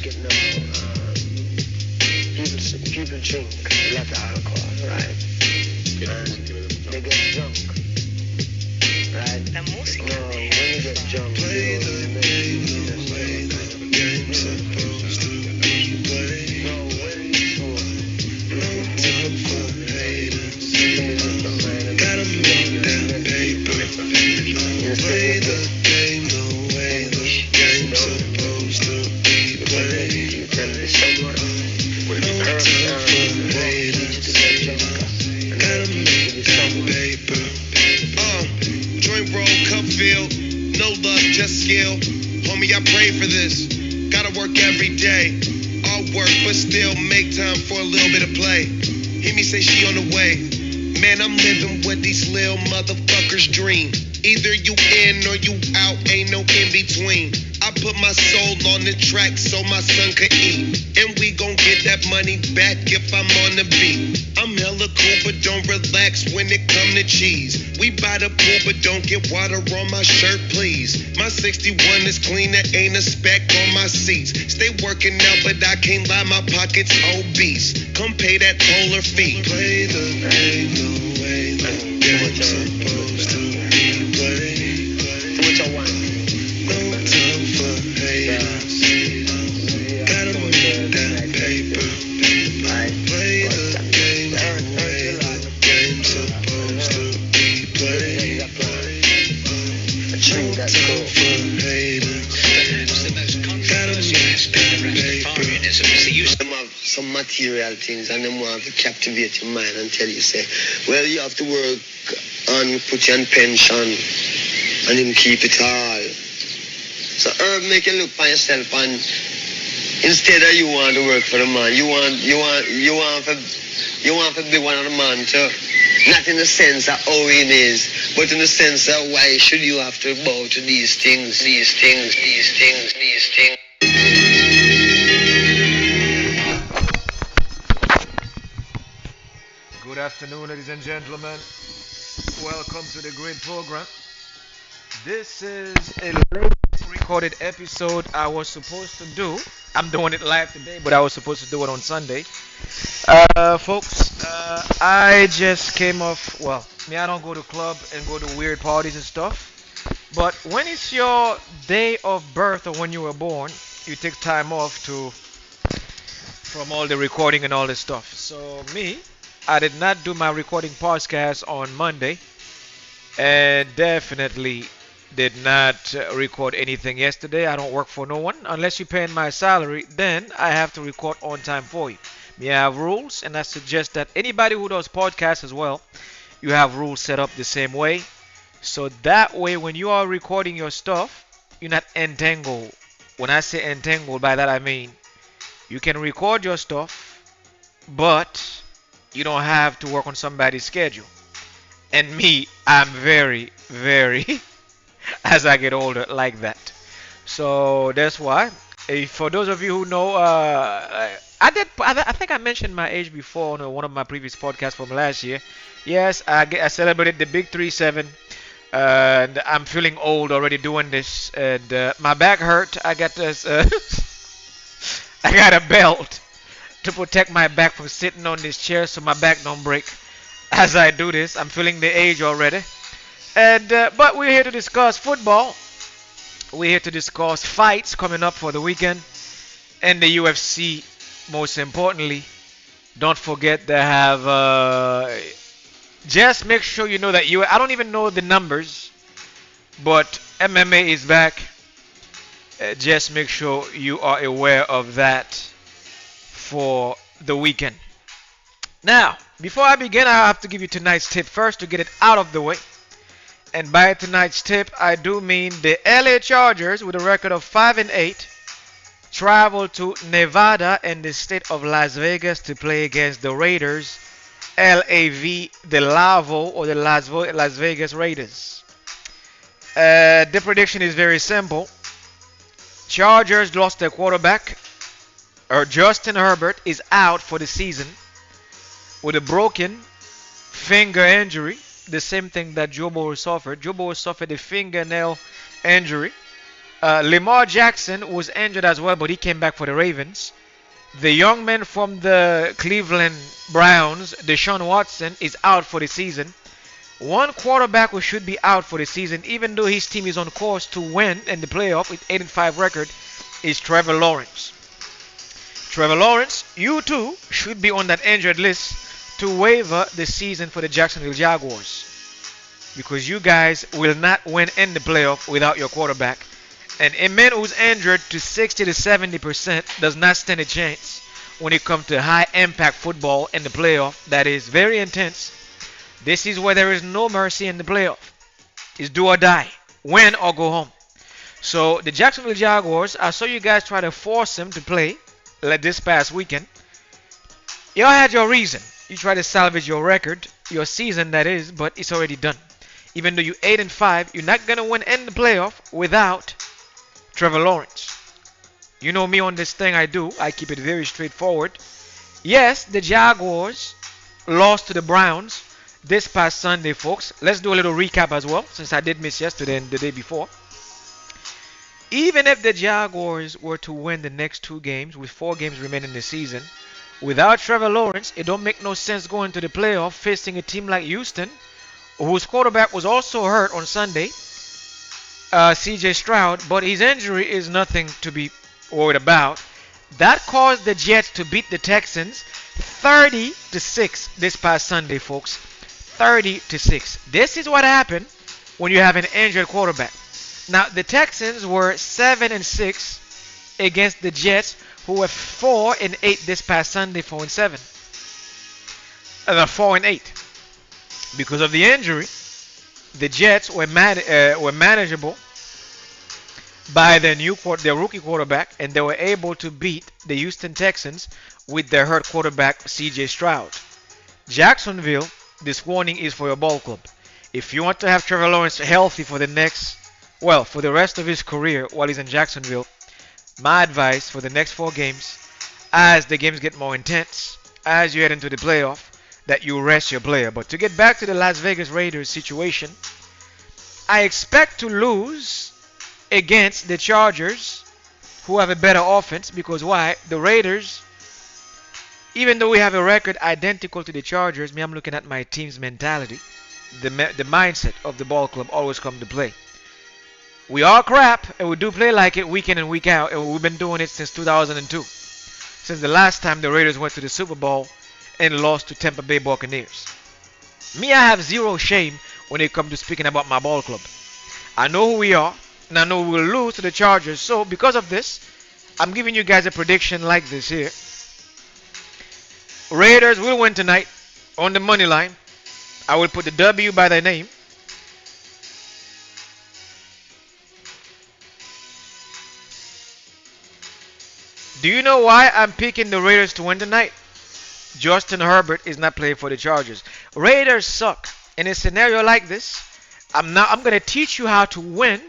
like it now. People drink a lot of alcohol, right? And they get drunk, right? La música. No, when you get drunk, you know, it makes you just like, Game supposed to be played. no, when you go, No time for haters. gotta Gotta make that paper. Play the game the way the game's supposed to be played. you tell me someone, No time for haters. Gotta make that paper. Joint roll, cup feel. No luck, just skill. Homie, I pray for this. Gotta work every day. All work, but still make time for a little bit of play. Hear me say she on the way. Man, I'm living what these little motherfuckers dream. Either you in or you out, ain't no in between. I put my soul on the track so my son could eat. And we gon' get that money back if I'm on the beat. I'm hella cool, but don't relax when it come to cheese. We buy the pool, but don't get water on my shirt, please. My 61 is clean, there ain't a speck on my seats. Stay working out, but I can't lie, my pockets obese. Come pay that polar fee. Play the game the way the game's supposed to be played. do what you want. No time for haters. Gotta make that paper. Play the game the way the game's supposed to be played. A tree that's Time cool. for haters. Perhaps the most controversial aspect of Rastafarianism is the use Them have some material things and them want to captivate your mind and tell you, say, well, you have to work and put you on pension and him keep it all. So Herb make you look for yourself and instead of you want to work for the man, you want to be one of the man too. Not in the sense of how he is, but in the sense of why should you have to bow to these things. Good afternoon, ladies and gentlemen. Welcome to the great program. This is a late recorded episode I was supposed to do. I'm doing it live today, but I was supposed to do it on Sunday. Folks, I just came off. Well, me, I don't go to club and go to weird parties and stuff. But when it's your day of birth or when you were born, you take time off to from all the recording and all this stuff. So me, I did not do my recording podcast on Monday, and definitely did not record anything yesterday. I don't work for no one. Unless you're paying my salary, then I have to record on time for you. Me, I have rules, and I suggest that anybody who does podcasts as well, you have rules set up the same way. So that way, when you are recording your stuff, you're not entangled. When I say entangled, by that I mean you can record your stuff, but you don't have to work on somebody's schedule. And me, I'm very, very, as I get older, like that. So that's why. For those of you who know, I think I mentioned my age before on one of my previous podcasts from last year. Yes, I celebrated the big 3-7, and I'm feeling old already doing this. And my back hurt. I got this. I got a belt to protect my back from sitting on this chair so my back don't break as I do this. I'm feeling the age already. And but we're here to discuss football. We're here to discuss fights coming up for the weekend and the UFC. Most importantly, don't forget to have. Just make sure you know that you. I don't even know the numbers, but MMA is back. Just make sure you are aware of that for the weekend. Now, before I begin, I have to give you tonight's tip first to get it out of the way. And by tonight's tip, I do mean the LA Chargers, with a record of 5-8, travel to Nevada and the state of Las Vegas to play against the Raiders, LAV, the Lavo, or the Las Vegas Raiders. The prediction is very simple. Chargers lost their quarterback, Justin Herbert, is out for the season with a broken finger injury. The same thing that Joe Burrow suffered. Joe Burrow suffered a fingernail injury Lamar Jackson was injured as well, but he came back for the Ravens. The young man from the Cleveland Browns, Deshaun Watson, is out for the season. One quarterback who should be out for the season, even though his team is on course to win in the playoff with 8-5 record, is Trevor Lawrence. Trevor Lawrence, you too should be on that injured list to waiver the season for the Jacksonville Jaguars, because you guys will not win in the playoff without your quarterback. And a man who's injured to 60 to 70% does not stand a chance when it comes to high impact football in the playoff that is very intense. This is where there is no mercy in the playoff. It's do or die, win or go home. So the Jacksonville Jaguars, I saw you guys try to force him to play like this past weekend. Y'all had your reason. You try to salvage your record, your season that is, but it's already done. Even though you're 8-5, you're not gonna win in the playoff without Trevor Lawrence. You know me on this thing I do. I keep it very straightforward. Yes, the Jaguars lost to the Browns this past Sunday, folks. Let's do a little recap as well, since I did miss yesterday and the day before. Even if the Jaguars were to win the next 2 games with 4 games remaining in the season, without Trevor Lawrence, it don't make no sense going to the playoff facing a team like Houston, whose quarterback was also hurt on Sunday, CJ Stroud, but his injury is nothing to be worried about. That caused the Jets to beat the Texans 30-6 this past Sunday, folks. 30-6. This is what happened when you have an injured quarterback. Now, the Texans were 7-6 against the Jets, who were 4-8 this past Sunday, 4-7. 4-8. Because of the injury, the Jets were manageable by their rookie quarterback, and they were able to beat the Houston Texans with their hurt quarterback, CJ Stroud. Jacksonville, this warning is for your ball club. If you want to have Trevor Lawrence healthy for the rest of his career while he's in Jacksonville, my advice for the next 4 games, as the games get more intense, as you head into the playoff, that you rest your player. But to get back to the Las Vegas Raiders situation, I expect to lose against the Chargers, who have a better offense. Because why? The Raiders, even though we have a record identical to the Chargers, I'm looking at my team's mentality. The mindset of the ball club always come to play. We are crap, and we do play like it week in and week out, and we've been doing it since 2002. Since the last time the Raiders went to the Super Bowl and lost to Tampa Bay Buccaneers. Me, I have zero shame when it comes to speaking about my ball club. I know who we are, and I know we will lose to the Chargers. So, because of this, I'm giving you guys a prediction like this here. Raiders will win tonight on the money line. I will put the W by their name. Do you know why I'm picking the Raiders to win tonight? Justin Herbert is not playing for the Chargers. Raiders suck. In a scenario like this, I'm going to teach you how to win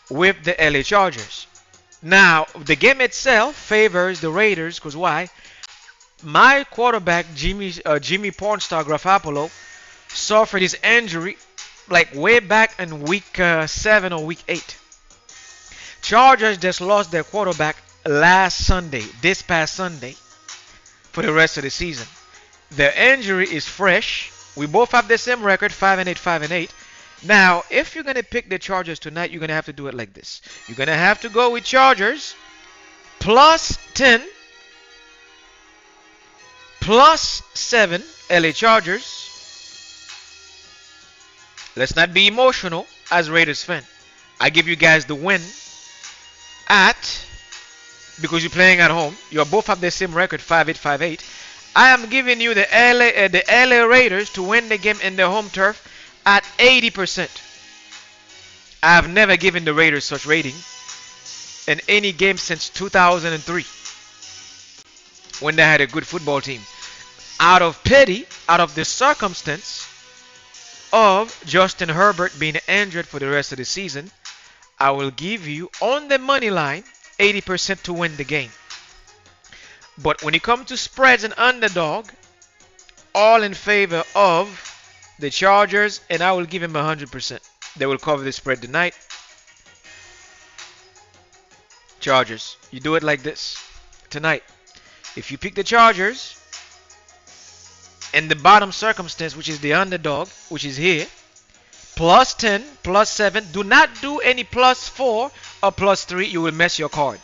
with the LA Chargers. Now, the game itself favors the Raiders because why? My quarterback, Jimmy Pornstar Garoppolo, suffered his injury like way back in week 7 or week 8. Chargers just lost their quarterback this past Sunday, for the rest of the season. Their injury is fresh. We both have the same record, 5-8, 5-8. Now, if you're going to pick the Chargers tonight, you're going to have to do it like this. You're going to have to go with Chargers plus 10, plus 7, LA Chargers. Let's not be emotional as Raiders fan. I give you guys the win because you're playing at home. You both have the same record, 5-8, 5-8. I am giving you the LA Raiders to win the game in their home turf at 80%. I have never given the Raiders such rating in any game since 2003 when they had a good football team. Out of pity, out of the circumstance of Justin Herbert being injured for the rest of the season, I will give you on the money line 80% to win the game. But when it comes to spreads and underdog, all in favor of the Chargers, and I will give him 100%. They will cover the spread tonight. Chargers. You do it like this tonight. If you pick the Chargers in the bottom circumstance, which is the underdog, which is here, plus 10, plus 7. Do not do any plus 4 or plus 3. You will mess your card.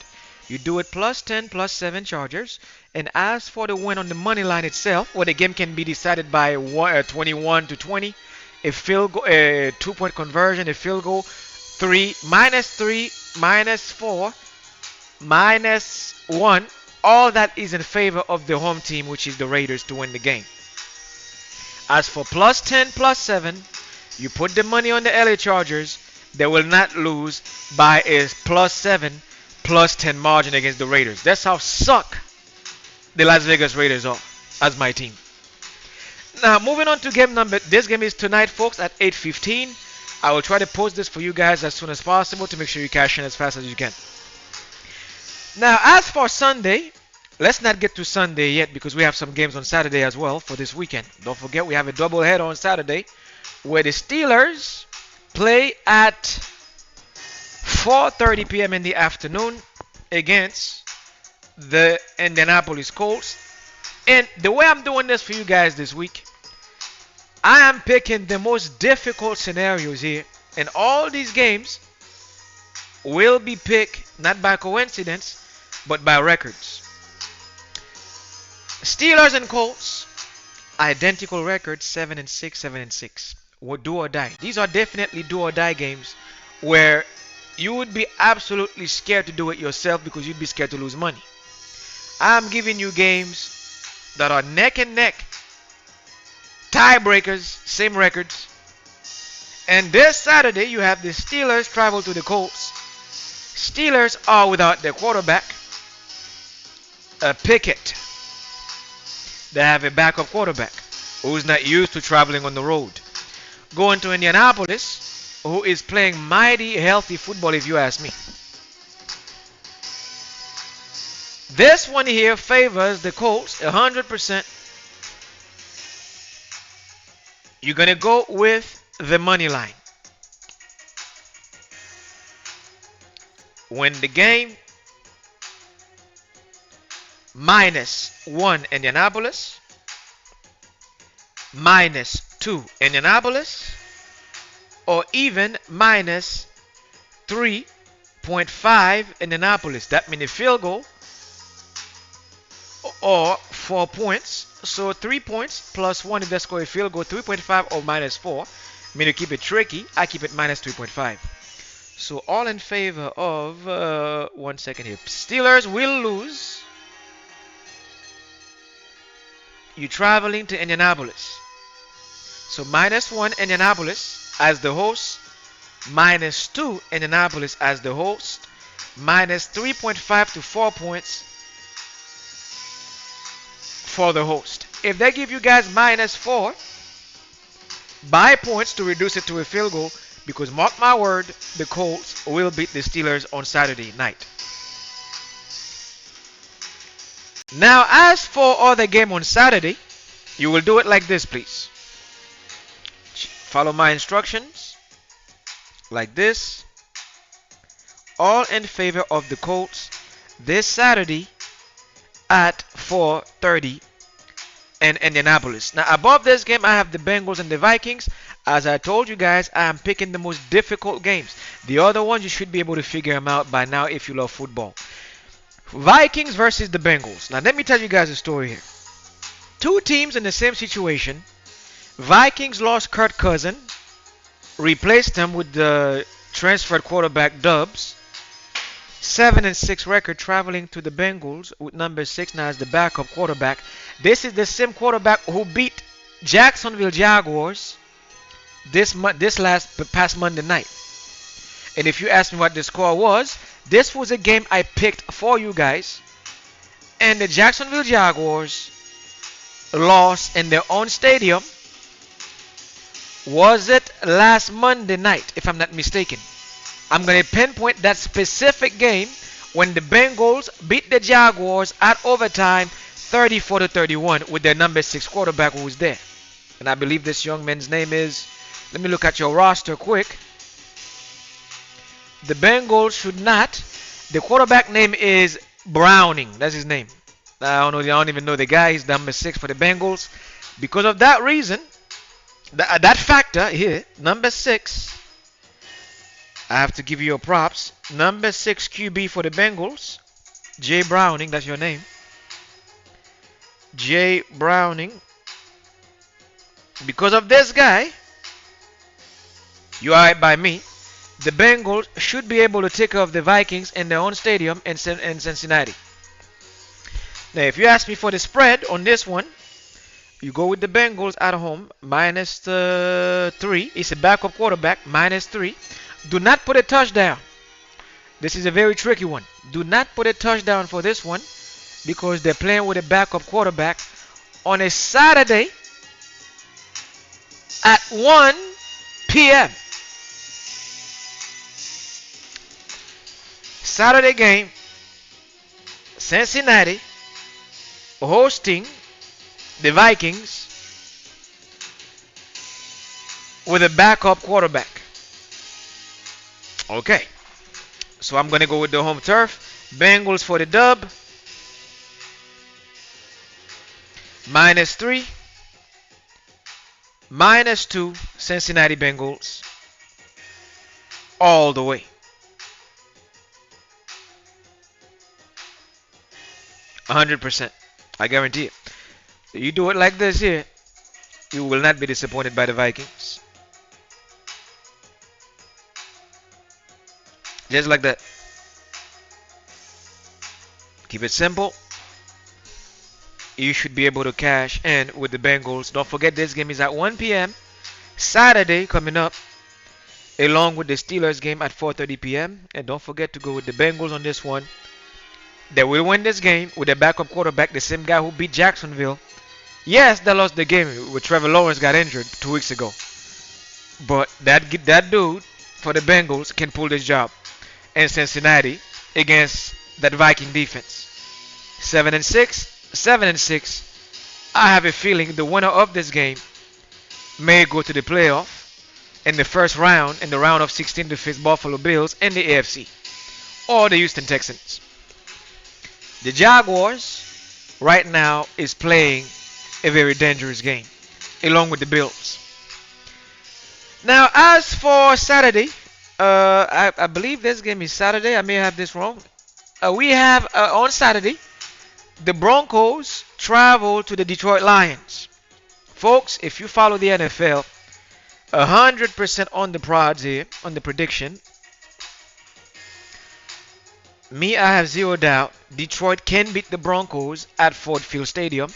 You do it plus 10, plus 7 Chargers. And as for the win on the money line itself, where the game can be decided by 21 to 20, a field goal, a 2-point conversion, a field goal, 3, minus 4, minus 1. All that is in favor of the home team, which is the Raiders, to win the game. As for plus 10, plus 7, you put the money on the LA Chargers. They will not lose by a plus 7, plus 10 margin against the Raiders. That's how suck the Las Vegas Raiders are as my team. Now, moving on to game number. This game is tonight, folks, at 8:15. I will try to post this for you guys as soon as possible to make sure you cash in as fast as you can. Now, as for Sunday, let's not get to Sunday yet because we have some games on Saturday as well for this weekend. Don't forget, we have a doubleheader on Saturday where the Steelers play at 4:30 p.m. in the afternoon against the Indianapolis Colts. And the way I'm doing this for you guys this week, I am picking the most difficult scenarios here. And all these games will be picked not by coincidence, but by records. Steelers and Colts, identical records, 7-6, 7-6. Do or die. These are definitely do or die games where you would be absolutely scared to do it yourself because you'd be scared to lose money. I'm giving you games that are neck and neck, tiebreakers, same records. And this Saturday, you have the Steelers travel to the Colts. Steelers are without their quarterback, Pickett. They have a backup quarterback who's not used to traveling on the road. Going to Indianapolis, who is playing mighty healthy football, if you ask me. This one here favors the Colts 100%. You're going to go with the money line. Win the game. -1 Indianapolis. -2 Indianapolis. Or even -3.5 Indianapolis. That means a field goal or 4 points. So 3 points plus 1 if they score a field goal, 3.5 or -4. I mean, to keep it tricky, I keep it -3.5. So all in favor of, 1 second here. Steelers will lose. You're traveling to Indianapolis. So -1 Indianapolis as the host, -2 Indianapolis as the host, -3.5 to 4 points for the host. If they give you guys -4, buy points to reduce it to a field goal, because mark my word, the Colts will beat the Steelers on Saturday night. Now, as for other game on Saturday, you will do it like this, please. Follow my instructions like this. All in favor of the Colts this Saturday at 4:30 in Indianapolis. Now, above this game, I have the Bengals and the Vikings. As I told you guys, I am picking the most difficult games. The other ones, you should be able to figure them out by now if you love football. Vikings versus the Bengals. Now, let me tell you guys a story here. Two teams in the same situation. Vikings lost Kirk Cousins, replaced him with the transferred quarterback Dubs. 7-6 record, traveling to the Bengals with number 6 now as the backup quarterback. This is the same quarterback who beat Jacksonville Jaguars this past Monday night. And if you ask me what the score was, this was a game I picked for you guys. And the Jacksonville Jaguars lost in their own stadium. Was it last Monday night, if I'm not mistaken? I'm going to pinpoint that specific game when the Bengals beat the Jaguars at overtime 34-31 with their number 6 quarterback who was there. And I believe this young man's name is, let me look at your roster quick. The Bengals should not The quarterback name is Browning. That's his name. I don't know. I don't even know the guy. He's number 6 for the Bengals. Because of that reason, that factor here, number 6, I have to give you your props. Number 6 QB for the Bengals, Jay Browning. That's your name. Jay Browning. Because of this guy, you are right by me. The Bengals should be able to take off the Vikings in their own stadium in Cincinnati. Now, if you ask me for the spread on this one, you go with the Bengals at home, minus 3. It's a backup quarterback, minus 3. Do not put a touchdown. This is a very tricky one. Do not put a touchdown for this one because they're playing with a backup quarterback on a Saturday at 1 p.m. Saturday game, Cincinnati hosting the Vikings with a backup quarterback. Okay, so I'm going to go with the home turf. Bengals for the dub. Minus 3. Minus 2. Cincinnati Bengals. All the way. 100%. I guarantee it. You do it like this here, you will not be disappointed by the Vikings. Just like that. Keep it simple. You should be able to cash in with the Bengals. Don't forget this game is at 1 p.m. Saturday coming up, along with the Steelers game at 4:30 p.m. And don't forget to go with the Bengals on this one. They will win this game with a backup quarterback, the same guy who beat Jacksonville. Yes, they lost the game with Trevor Lawrence got injured 2 weeks ago. But that dude for the Bengals can pull this job in Cincinnati against that Viking defense. 7-6, 7-6. I have a feeling the winner of this game may go to the playoff in the first round, in the round of 16 to face Buffalo Bills in the AFC or the Houston Texans. The Jaguars right now is playing a very dangerous game along with the Bills. Now, as for Saturday, I believe this game is Saturday. I may have this wrong. We have on Saturday, the Broncos travel to the Detroit Lions. Folks, if you follow the NFL, 100% on the prods here, on the prediction. Me, I have zero doubt. Detroit can beat the Broncos at Ford Field Stadium.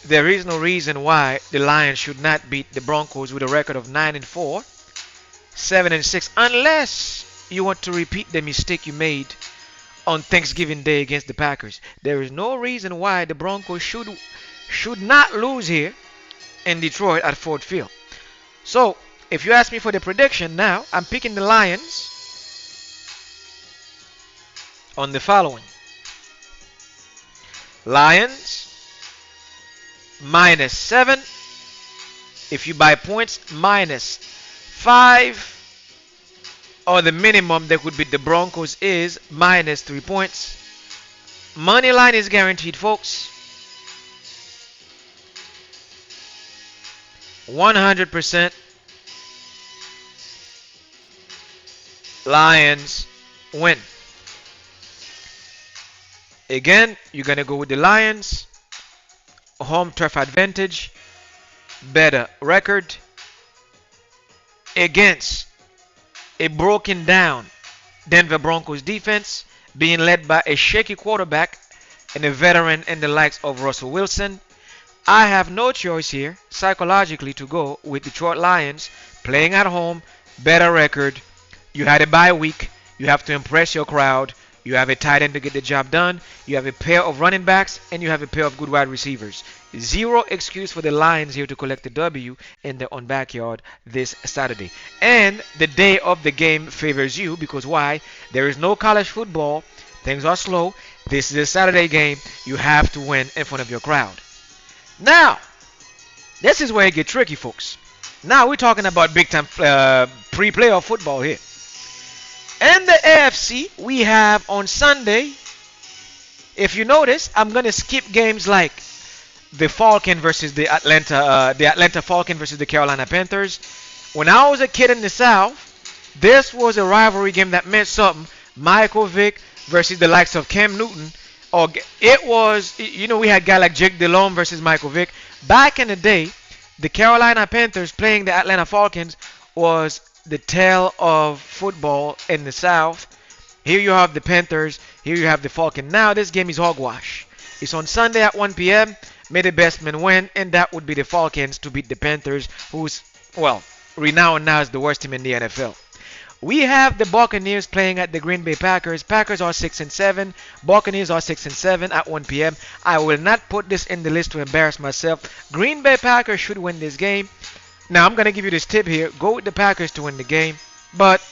There is no reason why the Lions should not beat the Broncos with a record of 9-4, 7-6, unless you want to repeat the mistake you made on Thanksgiving Day against the Packers. There is no reason why the Broncos should not lose here in Detroit at Ford Field. So, if you ask me for the prediction now, I'm picking the Lions on the following. Lions -7. If you buy points, -5. Or the minimum that would beat the Broncos is -3 points. Money line is guaranteed, folks. 100%. Lions win. Again, you're going to go with the Lions. Home turf advantage. Better record. Against a broken down Denver Broncos defense being led by a shaky quarterback and a veteran in the likes of Russell Wilson. I have no choice here psychologically to go with Detroit Lions playing at home, better record. You had a bye week. You have to impress your crowd. You have a tight end to get the job done. You have a pair of running backs, and you have a pair of good wide receivers. Zero excuse for the Lions here to collect the W in their own backyard this Saturday. And the day of the game favors you because why? There is no college football. Things are slow. This is a Saturday game. You have to win in front of your crowd. Now, this is where it gets tricky, folks. Now we're talking about big-time pre-playoff football here. In the AFC, we have on Sunday, if you notice, I'm gonna skip games like the Falcon versus the Atlanta Falcon versus the Carolina Panthers. When I was a kid in the South, this was a rivalry game that meant something. Michael Vick versus the likes of Cam Newton. Or it was, we had guy like Jake Delhomme versus Michael Vick. Back in the day, the Carolina Panthers playing the Atlanta Falcons was the tale of football in the South. Here you have the Panthers, here you have the Falcon. Now this game is hogwash. It's on Sunday at 1 p.m. May the best man win, and that would be the Falcons to beat the Panthers, who's, well, renowned now as the worst team in the NFL. We have the Buccaneers playing at the Green Bay Packers. Packers are 6-7. Buccaneers are 6-7 at 1 p.m. I will not put this in the list to embarrass myself. Green Bay Packers should win this game. Now I'm gonna give you this tip here. Go with the Packers to win the game, but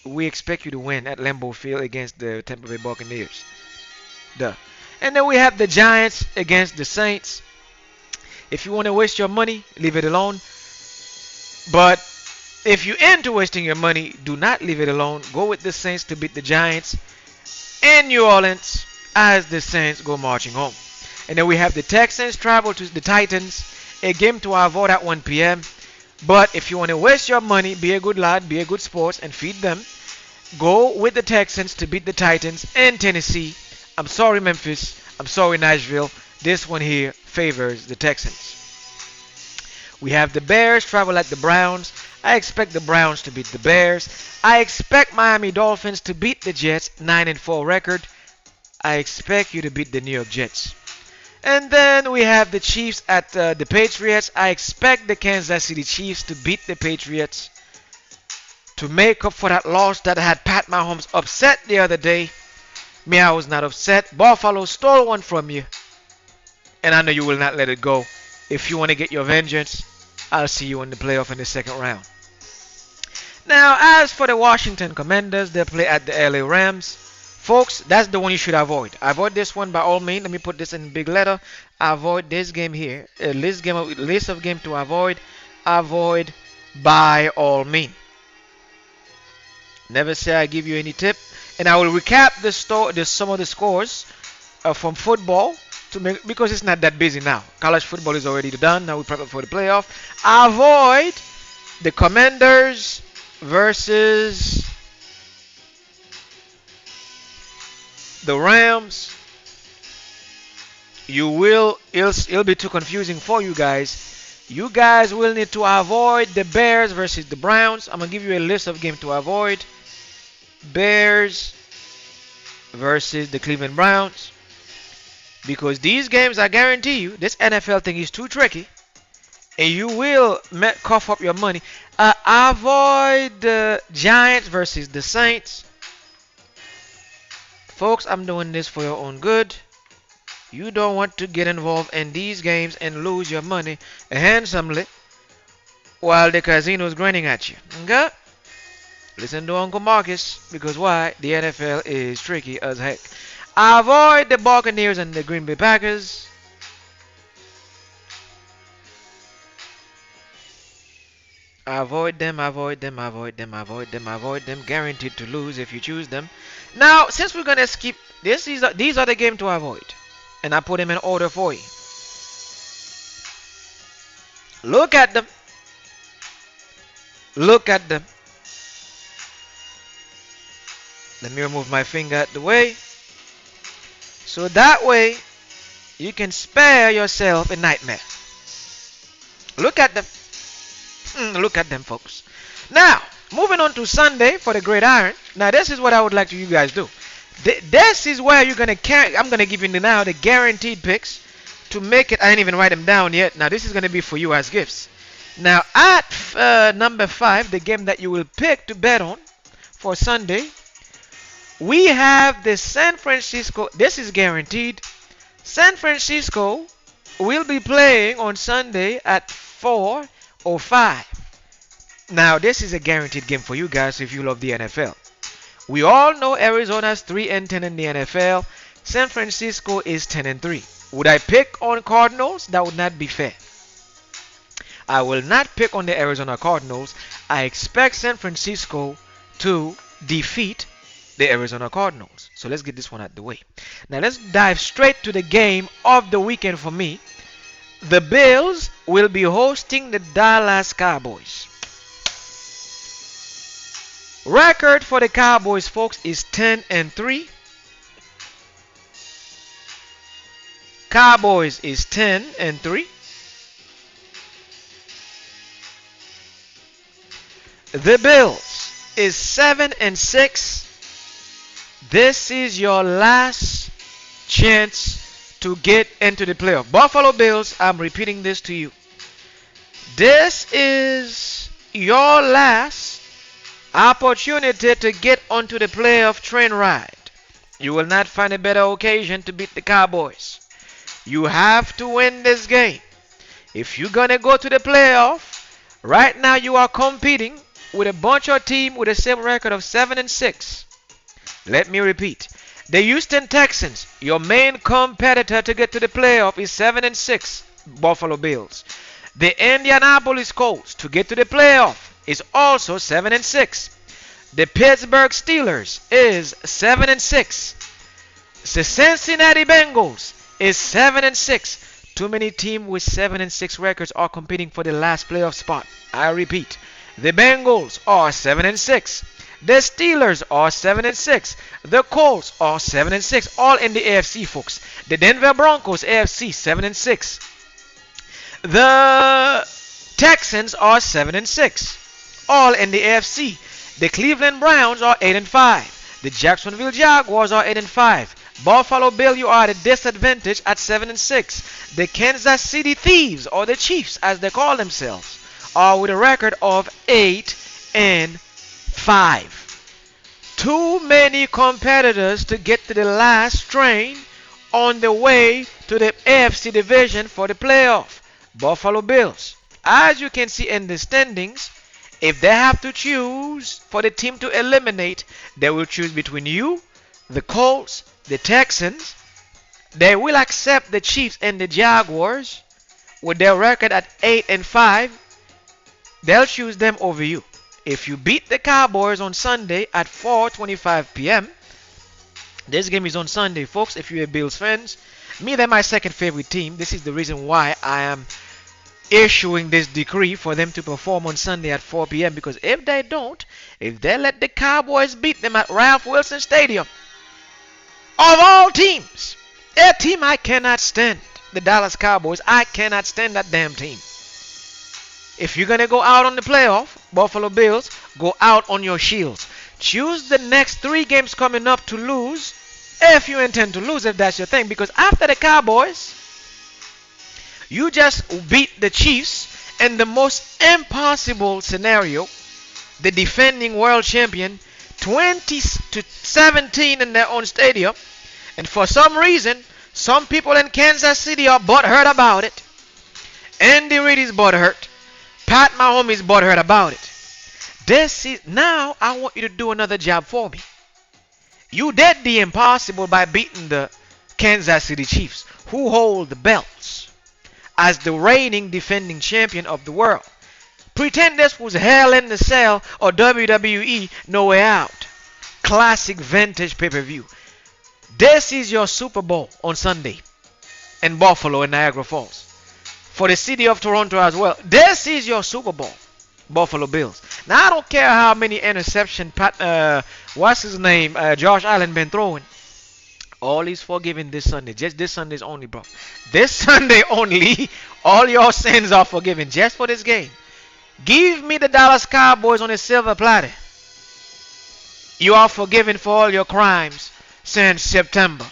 we expect you to win at Lambeau Field against the Tampa Bay Buccaneers. Duh. And then we have the Giants against the Saints. If you want to waste your money, leave it alone. But if you're into wasting your money, do not leave it alone. Go with the Saints to beat the Giants in New Orleans as the Saints go marching home. And then we have the Texans travel to the Titans, a game to avoid at 1 p.m. But if you want to waste your money, be a good lad, be a good sport, and feed them. Go with the Texans to beat the Titans in Tennessee. I'm sorry, Memphis. I'm sorry, Nashville. This one here favors the Texans. We have the Bears travel at the Browns. I expect the Browns to beat the Bears. I expect Miami Dolphins to beat the Jets, 9-4 record. I expect you to beat the New York Jets. And then we have the Chiefs at the Patriots. I expect the Kansas City Chiefs to beat the Patriots to make up for that loss that had Pat Mahomes upset the other day. Me, I was not upset. Buffalo stole one from you, and I know you will not let it go. If you want to get your vengeance, I'll see you in the playoff in the second round. Now, as for the Washington Commanders, they play at the LA Rams. Folks, that's the one you should avoid. Avoid this one by all means. Let me put this in big letter. Avoid this game here. A list of games to avoid. Avoid by all means. Never say I give you any tip. And I will recap some of the scores from football because it's not that busy now. College football is already done. Now we prep up for the playoff. Avoid the Commanders versus the Rams. It'll be too confusing for you guys. You guys will need to avoid the Bears versus the Browns. I'm gonna give you a list of games to avoid. Bears versus the Cleveland Browns, because these games, I guarantee you, this NFL thing is too tricky, and you will cough up your money. Avoid the Giants versus the Saints. Folks, I'm doing this for your own good. You don't want to get involved in these games and lose your money handsomely while the casino is grinning at you. Okay? Listen to Uncle Marcus, because why? The NFL is tricky as heck. Avoid the Buccaneers and the Green Bay Packers. Avoid them. Guaranteed to lose if you choose them. Now, since we're gonna skip this, these are the games to avoid, and I put them in order for you. Look at them. Let me remove my finger out the way, so that way you can spare yourself a nightmare. Look at them. Look at them, folks. Now, moving on to Sunday for the Gridiron. Now, this is what I would like you guys do. This is where you're gonna carry. I'm gonna give you now the guaranteed picks to make it. I didn't even write them down yet. Now, this is gonna be for you as gifts. Now, at number 5, the game that you will pick to bet on for Sunday, we have the San Francisco. This is guaranteed. San Francisco will be playing on Sunday at 4:05. Now, this is a guaranteed game for you guys if you love the NFL. We all know Arizona's 3-10 in the NFL. San Francisco is 10-3. Would I pick on Cardinals? That would not be fair. I will not pick on the Arizona Cardinals. I expect San Francisco to defeat the Arizona Cardinals. So let's get this one out the way. Now let's dive straight to the game of the weekend for me. The Bills will be hosting the Dallas Cowboys. Record for the Cowboys, folks, is 10-3. Cowboys is 10-3. The Bills is 7-6. This is your last chance to get into the playoff. Buffalo Bills, I'm repeating this to you. This is your last opportunity to get onto the playoff train ride. You will not find a better occasion to beat the Cowboys. You have to win this game. If you're going to go to the playoff, right now you are competing with a bunch of teams with the same record of 7-6. Let me repeat. The Houston Texans, your main competitor to get to the playoff, is 7-6, Buffalo Bills. The Indianapolis Colts, to get to the playoff, is also 7-6. The Pittsburgh Steelers is 7-6. The Cincinnati Bengals is 7-6. Too many teams with 7-6 records are competing for the last playoff spot. I repeat, the Bengals are 7-6. The Steelers are 7-6. The Colts are 7-6. All in the AFC, folks. The Denver Broncos, AFC, 7-6. The Texans are 7-6. All in the AFC. The Cleveland Browns are 8-5. The Jacksonville Jaguars are 8-5. Buffalo Bill, you are at a disadvantage at 7-6. The Kansas City Thieves, or the Chiefs as they call themselves, are with a record of 8-5. Too many competitors to get to the last train on the way to the AFC division for the playoff. Buffalo Bills. As you can see in the standings, if they have to choose for the team to eliminate, they will choose between you, the Colts, the Texans. They will accept the Chiefs and the Jaguars with their record at 8-5. They'll choose them over you. If you beat the Cowboys on Sunday at 4:25 p.m., this game is on Sunday, folks. If you're a Bills fans, me, they're my second favorite team. This is the reason why I am issuing this decree for them to perform on Sunday at 4 p.m. Because if they don't, if they let the Cowboys beat them at Ralph Wilson Stadium, of all teams, a team I cannot stand, the Dallas Cowboys, I cannot stand that damn team. If you're going to go out on the playoff, Buffalo Bills, go out on your shields. Choose the next 3 games coming up to lose, if you intend to lose, if that's your thing. Because after the Cowboys, you just beat the Chiefs in the most impossible scenario, the defending world champion, 20-17 in their own stadium. And for some reason, some people in Kansas City are butthurt about it. Andy Reid is butthurt. Pat Mahomes is butthurt about it. Now I want you to do another job for me. You did the impossible by beating the Kansas City Chiefs, who hold the belts as the reigning defending champion of the world. Pretend this was Hell in the Cell or WWE No Way Out. Classic vintage pay-per-view. This is your Super Bowl on Sunday in Buffalo and Niagara Falls. For the city of Toronto as well. This is your Super Bowl, Buffalo Bills. Now I don't care how many interceptions Josh Allen been throwing. All is forgiven this Sunday. Just this Sunday's only, bro. This Sunday only, all your sins are forgiven just for this game. Give me the Dallas Cowboys on a silver platter. You are forgiven for all your crimes since September.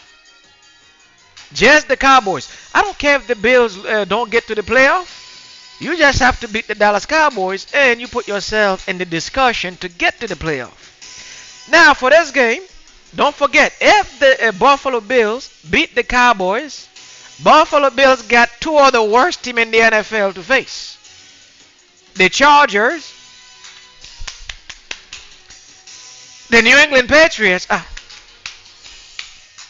Just the Cowboys. I don't care if the Bills don't get to the playoff. You just have to beat the Dallas Cowboys and you put yourself in the discussion to get to the playoff. Now for this game, don't forget, if the Buffalo Bills beat the Cowboys, Buffalo Bills got 2 of the worst teams in the NFL to face. The Chargers, the New England Patriots.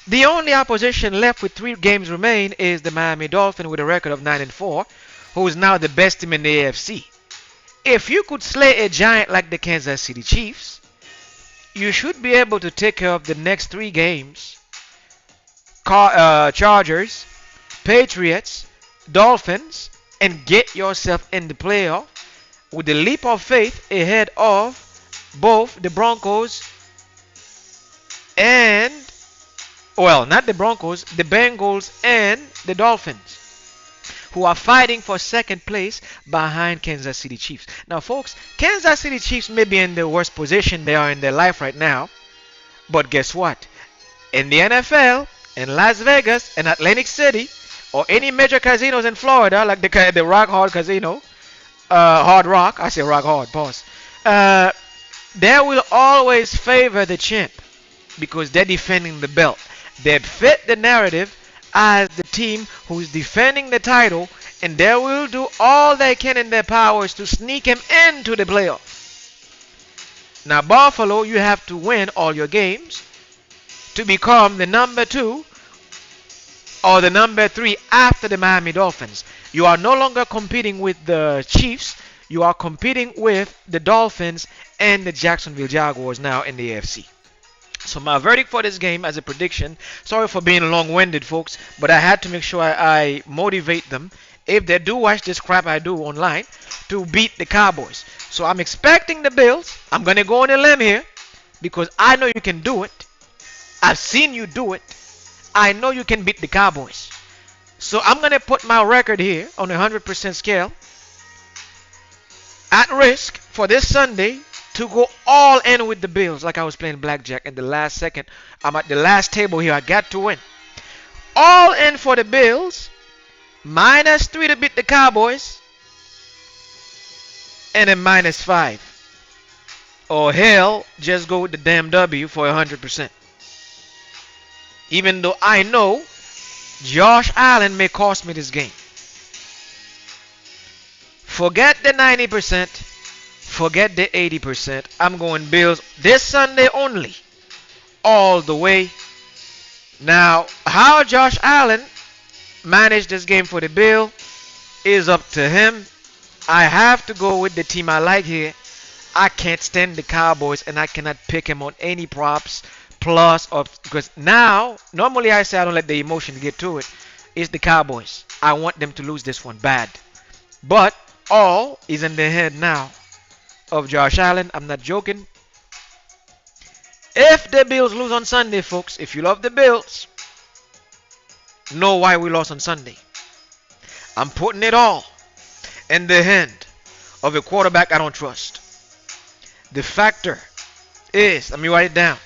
The only opposition left with 3 games remain is the Miami Dolphins with a record of 9-4, who is now the best team in the AFC. If you could slay a giant like the Kansas City Chiefs, you should be able to take care of the next 3 games. Chargers, Patriots, Dolphins, and get yourself in the playoff with the leap of faith ahead of both the Broncos and, well, not the Broncos, the Bengals and the Dolphins, who are fighting for second place behind Kansas City Chiefs. Now, folks, Kansas City Chiefs may be in the worst position they are in their life right now, but guess what? In the NFL, in Las Vegas, in Atlantic City, or any major casinos in Florida, like the Rock Hard Casino, Hard Rock, I say Rock Hard, pause. They will always favor the champ because they're defending the belt. They fit the narrative as the team who's defending the title, and they will do all they can in their powers to sneak him into the playoff. Now, Buffalo, you have to win all your games to become the number 2 or the number 3 after the Miami Dolphins. You are no longer competing with the Chiefs. You are competing with the Dolphins and the Jacksonville Jaguars now in the AFC. So my verdict for this game as a prediction, sorry for being long-winded, folks, but I had to make sure I motivate them, if they do watch this crap I do online, to beat the Cowboys. So I'm expecting the Bills. I'm going to go on a limb here because I know you can do it. I've seen you do it. I know you can beat the Cowboys. So I'm going to put my record here on a 100% scale at risk for this Sunday to go all in with the Bills, like I was playing blackjack in the last second. I'm at the last table here. I got to win. All in for the Bills. -3 to beat the Cowboys. And a -5. Or hell, just go with the damn W for 100%. Even though I know Josh Allen may cost me this game. Forget the 90%. Forget the 80%. I'm going Bills this Sunday only. All the way. Now, how Josh Allen managed this game for the Bills is up to him. I have to go with the team I like here. I can't stand the Cowboys, and I cannot pick him on any props. Plus, because now, normally I say I don't let the emotion get to it. It's the Cowboys. I want them to lose this one bad. But all is in the head now of Josh Allen. I'm not joking. If the Bills lose on Sunday, folks, if you love the Bills, know why we lost on Sunday. I'm putting it all in the hand of a quarterback I don't trust. The factor is, let me write it down,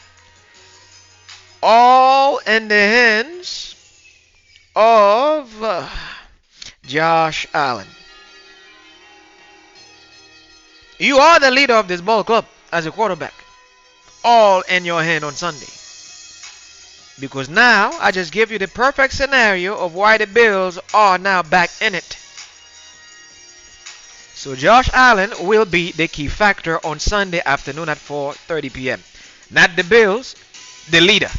all in the hands of Josh Allen. You are the leader of this ball club as a quarterback. All in your hand on Sunday. Because now I just give you the perfect scenario of why the Bills are now back in it. So Josh Allen will be the key factor on Sunday afternoon at 4:30 p.m. Not the Bills, the leader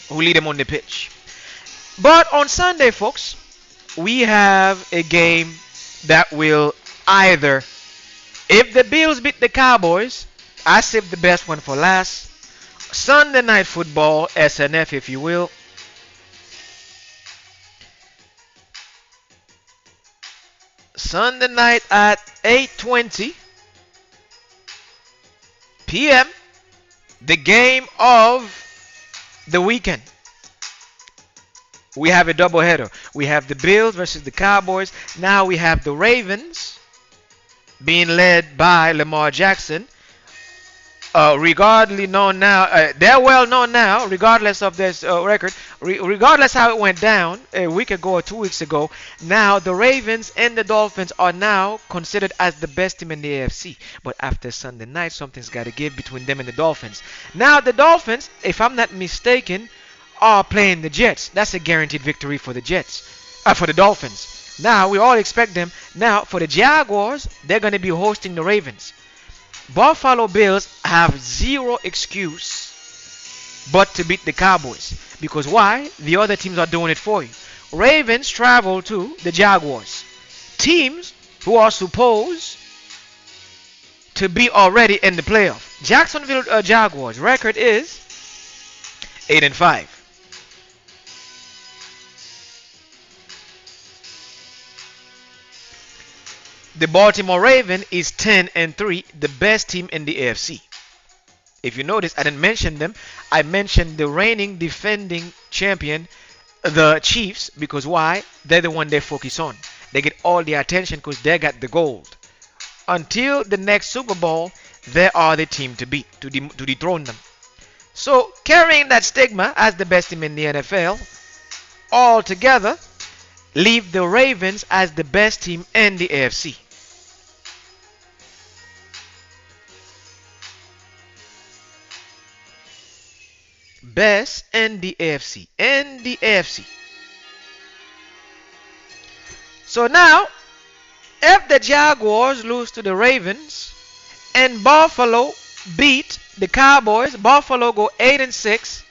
who lead them on the pitch. But on Sunday, folks, we have a game that will either, if the Bills beat the Cowboys, I saved the best one for last. Sunday Night Football, SNF if you will. Sunday night at 8:20 p.m. The game of the weekend. We have a doubleheader. We have the Bills versus the Cowboys. Now we have the Ravens being led by Lamar Jackson. Regardless known now, they're well known now, regardless of this record, regardless how it went down a week ago or 2 weeks ago. Now the Ravens and the Dolphins are now considered as the best team in the AFC. But after Sunday night, something's got to give between them and the Dolphins. Now the Dolphins, if I'm not mistaken, are playing the Jets. That's a guaranteed victory for the Jets, for the Dolphins. Now we all expect them. Now for the Jaguars, they're going to be hosting the Ravens. Buffalo Bills have zero excuse but to beat the Cowboys. Because why? The other teams are doing it for you. Ravens travel to the Jaguars. Teams who are supposed to be already in the playoff. Jacksonville Jaguars record is 8-5. The Baltimore Ravens is 10-3, the best team in the AFC. If you notice, I didn't mention them. I mentioned the reigning defending champion, the Chiefs, because why? They're the one they focus on. They get all the attention because they got the gold. Until the next Super Bowl, they are the team to beat, to dethrone them. So, carrying that stigma as the best team in the NFL, altogether, leave the Ravens as the best team in the AFC. Best in the AFC. In the AFC. So now, if the Jaguars lose to the Ravens and Buffalo beat the Cowboys, Buffalo go 8-6,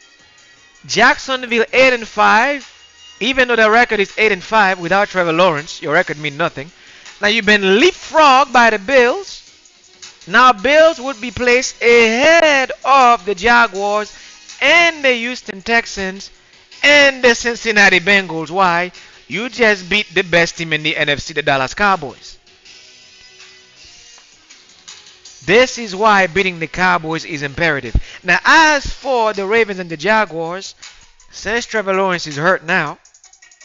Jacksonville 8-5. Even though the record is 8-5 without Trevor Lawrence, your record means nothing. Now you've been leapfrogged by the Bills. Now Bills would be placed ahead of the Jaguars and the Houston Texans and the Cincinnati Bengals. Why? You just beat the best team in the NFC, the Dallas Cowboys. This is why beating the Cowboys is imperative. Now as for the Ravens and the Jaguars, since Trevor Lawrence is hurt now,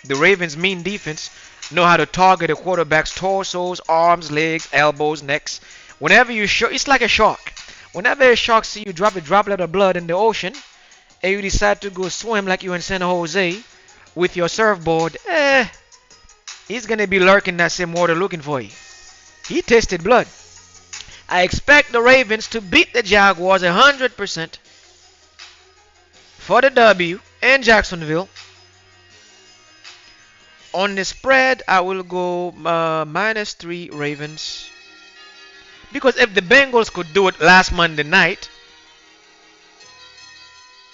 the Ravens' mean defense know how to target a quarterback's torsos, arms, legs, elbows, necks. Whenever you show, it's like a shark. Whenever a shark see you drop a droplet of blood in the ocean, and you decide to go swim like you in San Jose with your surfboard, he's gonna be lurking that same water looking for you. He tasted blood. I expect the Ravens to beat the Jaguars 100% for the W in Jacksonville. On the spread, I will go -3 Ravens. Because if the Bengals could do it last Monday night,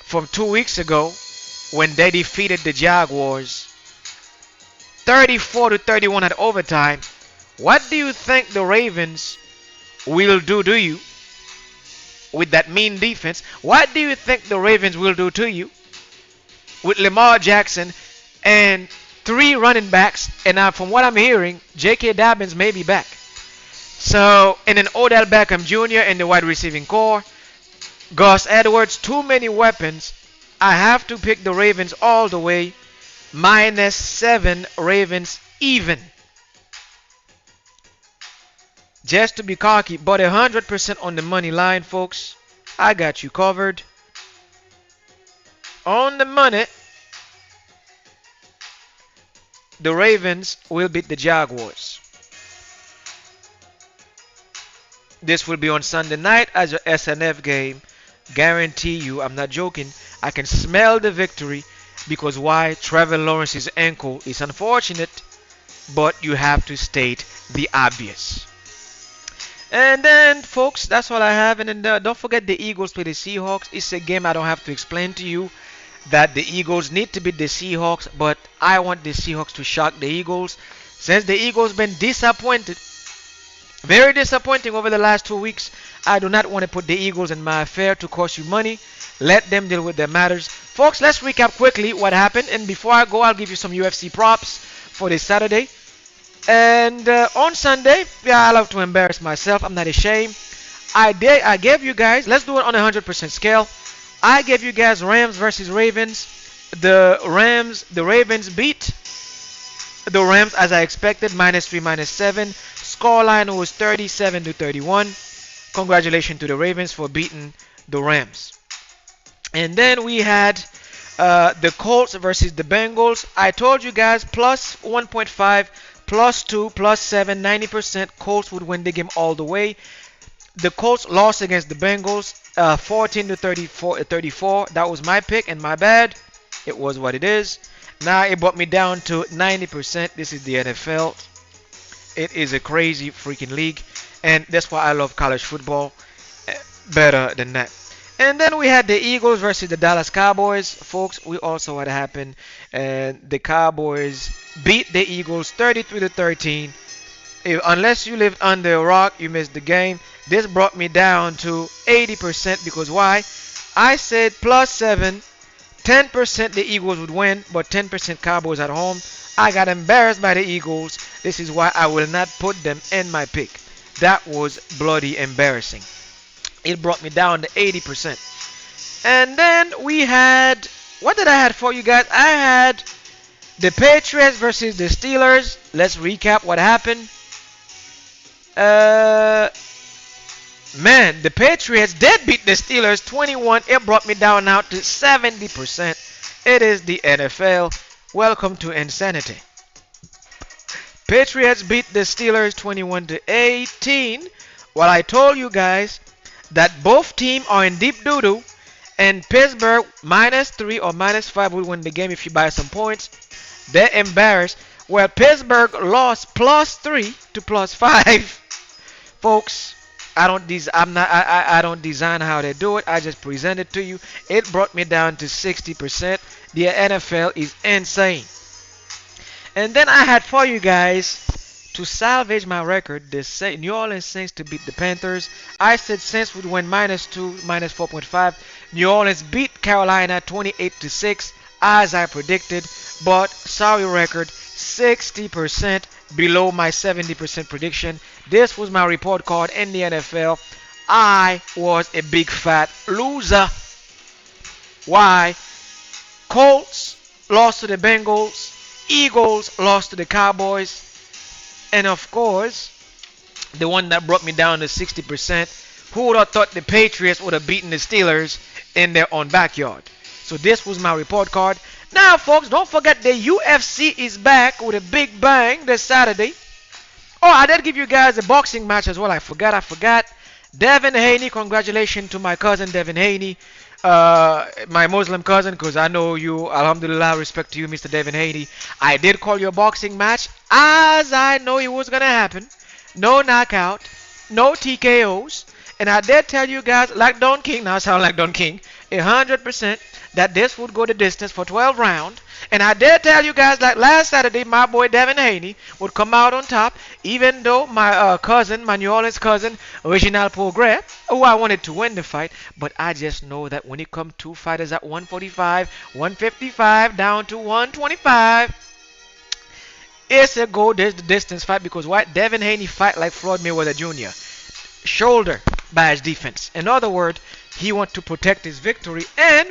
from 2 weeks ago, when they defeated the Jaguars 34-31 at overtime, what do you think the Ravens will do to you with that mean defense? What do you think the Ravens will do to you with Lamar Jackson and 3 running backs? And now from what I'm hearing, J.K. Dobbins may be back. So, and then Odell Beckham Jr. in the wide receiving core. Gus Edwards, too many weapons. I have to pick the Ravens all the way. -7 Ravens even. Just to be cocky, but 100% on the money line, folks. I got you covered. On the money, the Ravens will beat the Jaguars. This will be on Sunday night as your SNF game. Guarantee you, I'm not joking, I can smell the victory. Because why? Trevor Lawrence's ankle is unfortunate, but you have to state the obvious. And then, folks, that's all I have. And then don't forget the Eagles play the Seahawks. It's a game I don't have to explain to you that the Eagles need to beat the Seahawks, but I want the Seahawks to shock the Eagles. Since the Eagles been disappointed, very disappointing over the last 2 weeks, I do not want to put the Eagles in my affair to cost you money. Let them deal with their matters. Folks, let's recap quickly what happened. And before I go, I'll give you some UFC props for this Saturday. And on Sunday, yeah, I love to embarrass myself. I'm not ashamed. I gave you guys, let's do it on a 100% scale. I gave you guys Rams versus Ravens. The Ravens beat the Rams as I expected, -3, -7. Scoreline was 37-31. Congratulations to the Ravens for beating the Rams. And then we had the Colts versus the Bengals. I told you guys plus 1.5, +2, +7, 90% Colts would win the game all the way. The Colts lost against the Bengals 14-34. That was my pick and my bad. It was what it is. Now it brought me down to 90%. This is the NFL. It is a crazy freaking league. And that's why I love college football better than that. And then we had the Eagles versus the Dallas Cowboys. Folks, we also what happened. And the Cowboys beat the Eagles 33-13. Unless you lived under a rock, you missed the game. This brought me down to 80% because why? I said plus 7, 10% the Eagles would win, but 10% Cowboys at home. I got embarrassed by the Eagles. This is why I will not put them in my pick. That was bloody embarrassing. It brought me down to 80%. And then we had, what did I have for you guys? I had the Patriots versus the Steelers. Let's recap what happened. Man, the Patriots did beat the Steelers 21. It brought me down now to 70%. It is the NFL. Welcome to insanity. Patriots beat the Steelers 21-18. Well, I told you guys that both teams are in deep doo-doo, and Pittsburgh -3 or -5 would win the game if you buy some points. They're embarrassed. Well, Pittsburgh lost +3 to +5. Folks, I don't design how they do it. I just present it to you. It brought me down to 60%. The NFL is insane. And then I had for you guys to salvage my record, the New Orleans Saints to beat the Panthers. I said Saints would win -2, -4.5. New Orleans beat Carolina 28-6 as I predicted, but sorry record, 60% below my 70% prediction. This was my report card in the NFL. I was a big fat loser. Why? Colts lost to the Bengals. Eagles lost to the Cowboys. And of course, the one that brought me down to 60%, who would have thought the Patriots would have beaten the Steelers in their own backyard? So this was my report card. Now, folks, don't forget the UFC is back with a big bang this Saturday. Oh, I did give you guys a boxing match as well. I forgot. Devin Haney, congratulations to my cousin Devin Haney, my Muslim cousin, because I know you, alhamdulillah, respect to you, Mr. Devin Haney. I did call your boxing match, as I know it was going to happen. No knockout, no TKOs. And I did tell you guys, like Don King, now I sound like Don King, 100%, that this would go the distance for 12 rounds. And I did tell you guys, like last Saturday, my boy Devin Haney would come out on top, even though my cousin, my New Orleans cousin, Reginald Progrès, who I wanted to win the fight. But I just know that when it comes to fighters at 145, 155, down to 125, it's a go distance fight because what? Devin Haney fight like Floyd Mayweather Jr. Shoulder badge defense. In other words, he wants to protect his victory. And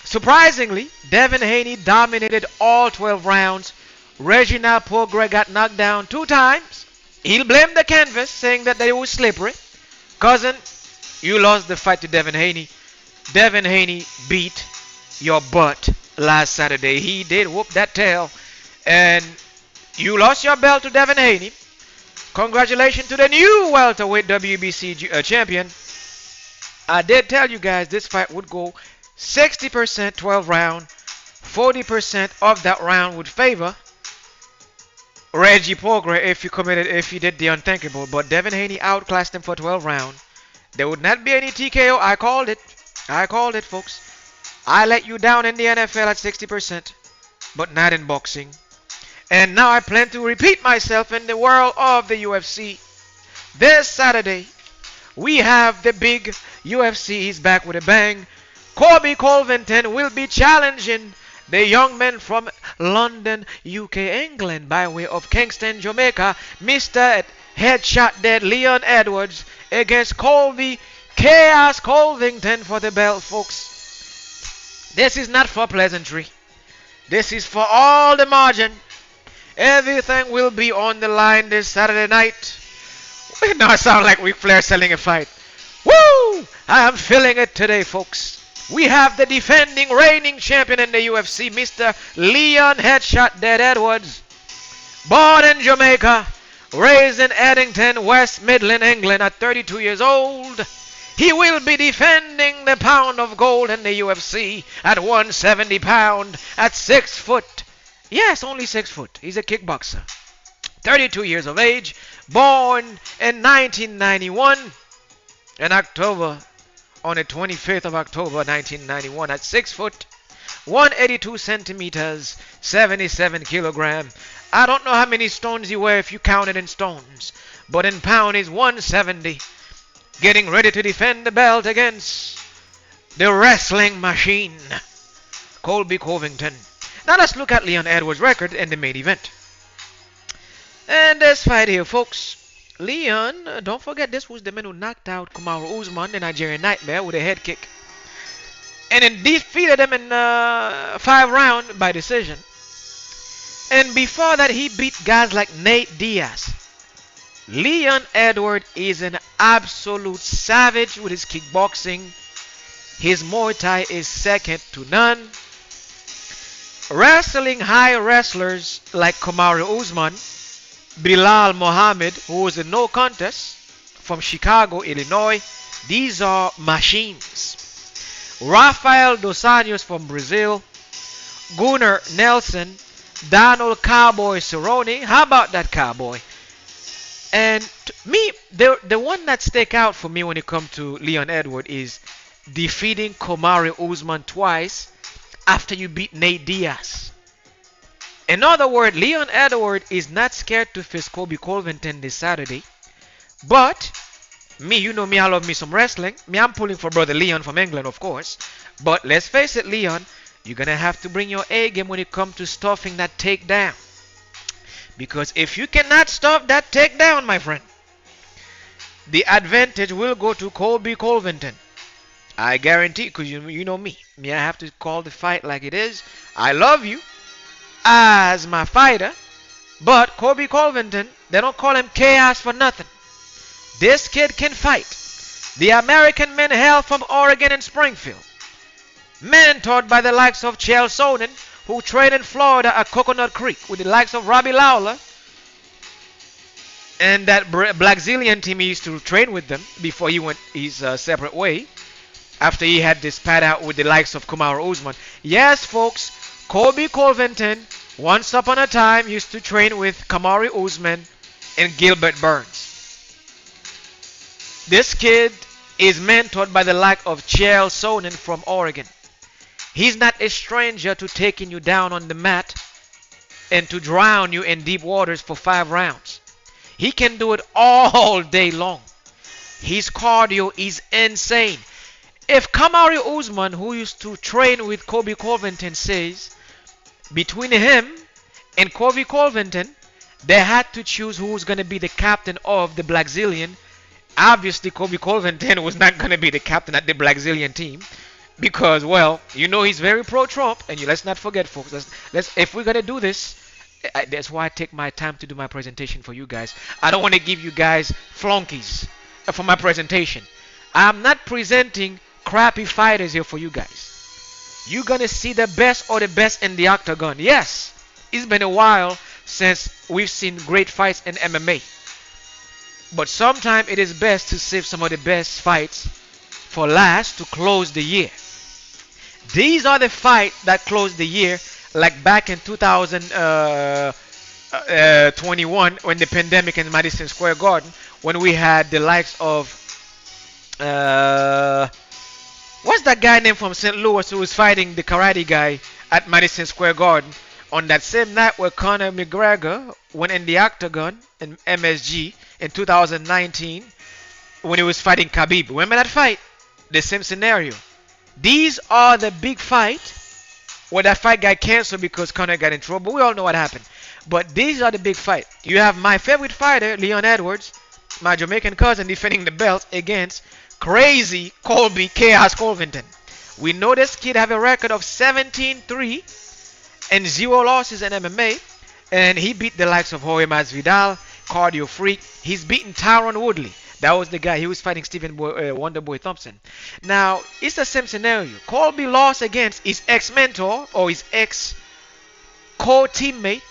surprisingly, Devin Haney dominated all 12 rounds. Reginald Progrès got knocked down 2 times. He blamed the canvas, saying that they were slippery. Cousin, you lost the fight to Devin Haney. Devin Haney beat your butt last Saturday. He did whoop that tail. And you lost your belt to Devin Haney. Congratulations to the new welterweight WBC champion. I did tell you guys this fight would go 60% 12 round. 40% of that round would favor Reggie Progrès if he did the unthinkable. But Devin Haney outclassed him for 12 round. There would not be any TKO. I called it, folks. I let you down in the NFL at 60%, but not in boxing. And now I plan to repeat myself in the world of the UFC. This Saturday, we have the big UFC. He's back with a bang. Colby Covington will be challenging the young man from London, UK, England, by way of Kingston, Jamaica, Mr. Headshot Dead Leon Edwards against Colby Chaos Covington for the belt, folks. This is not for pleasantry. This is for all the margin. Everything will be on the line this Saturday night. Now I sound like Ric Flair selling a fight. Woo! I am feeling it today, folks. We have the defending reigning champion in the UFC, Mr. Leon Headshot Dead Edwards. Born in Jamaica, raised in Eddington, West Midland, England at 32 years old. He will be defending the pound of gold in the UFC at 170 pound at 6 foot. Yes, only 6 foot. He's a kickboxer. 32 years of age, born in 1991 in October, on the 25th of October 1991 at 6 foot, 182 centimeters, 77 kilogram. I don't know how many stones you weigh if you count it in stones, but in pound is 170. Getting ready to defend the belt against the wrestling machine, Colby Covington. Now let's look at Leon Edwards' record in the main event. And this fight here, folks. Leon, don't forget this was the man who knocked out Kamaru Usman, the Nigerian Nightmare, with a head kick. And then defeated him in 5 rounds by decision. And before that, he beat guys like Nate Diaz. Leon Edwards is an absolute savage with his kickboxing. His Muay Thai is second to none. Wrestling high wrestlers like Kamaru Usman, Bilal Mohammed, who was a no contest from Chicago, Illinois. These are machines. Rafael Dos Anjos from Brazil, Gunnar Nelson, Donald Cowboy Cerrone. How about that cowboy? And me, the one that stick out for me when it comes to Leon Edwards is defeating Kamaru Usman twice after you beat Nate Diaz. In other words, Leon Edwards is not scared to face Colby Covington this Saturday. But me, you know me, I love me some wrestling. Me, I'm pulling for brother Leon from England, of course. But let's face it, Leon, you're going to have to bring your A game when it comes to stuffing that takedown. Because if you cannot stop that takedown, my friend, the advantage will go to Colby Covington. I guarantee, because you know me. Me, I have to call the fight like it is. I love you as my fighter. But Colby Covington, they don't call him chaos for nothing. This kid can fight. The American man hail from Oregon and Springfield. Mentored by the likes of Chael Sonnen, who trained in Florida at Coconut Creek with the likes of Robbie Lawler. And that Blackzilian team, he used to train with them before he went his separate way. After he had this spat out with the likes of Kamaru Usman. Yes, folks, Colby Covington, once upon a time, used to train with Kamaru Usman and Gilbert Burns. This kid is mentored by the like of Chael Sonnen from Oregon. He's not a stranger to taking you down on the mat and to drown you in deep waters for 5 rounds. He can do it all day long. His cardio is insane. If Kamaru Usman, who used to train with Colby Covington, says between him and Colby Covington, they had to choose who was going to be the captain of the Blackzilian. Obviously, Colby Covington was not going to be the captain at the Blackzilian team because, well, you know he's very pro-Trump. And let's not forget, folks, if we're going to do this, that's why I take my time to do my presentation for you guys. I don't want to give you guys flunkies for my presentation. I'm not presenting crappy fighters here for you guys. You're going to see the best or the best in the octagon. Yes, it's been a while since we've seen great fights in MMA. But sometimes it is best to save some of the best fights for last to close the year. These are the fights that closed the year, like back in 2021 when the pandemic in Madison Square Garden, when we had the likes of what's that guy named from St. Louis who was fighting the karate guy at Madison Square Garden on that same night where Conor McGregor went in the octagon in MSG in 2019 when he was fighting Khabib. Remember that fight? The same scenario. These are the big fights where that fight got canceled because Conor got in trouble. We all know what happened. But these are the big fights. You have my favorite fighter, Leon Edwards, my Jamaican cousin, defending the belt against crazy Colby Chaos Covington. We know this kid have a record of 17-3 and 0 losses in MMA. And he beat the likes of Jorge Masvidal, Cardio Freak. He's beaten Tyron Woodley. That was the guy. He was fighting Stephen Wonderboy Thompson. Now, it's the same scenario. Colby lost against his ex-mentor or his ex-co-teammate.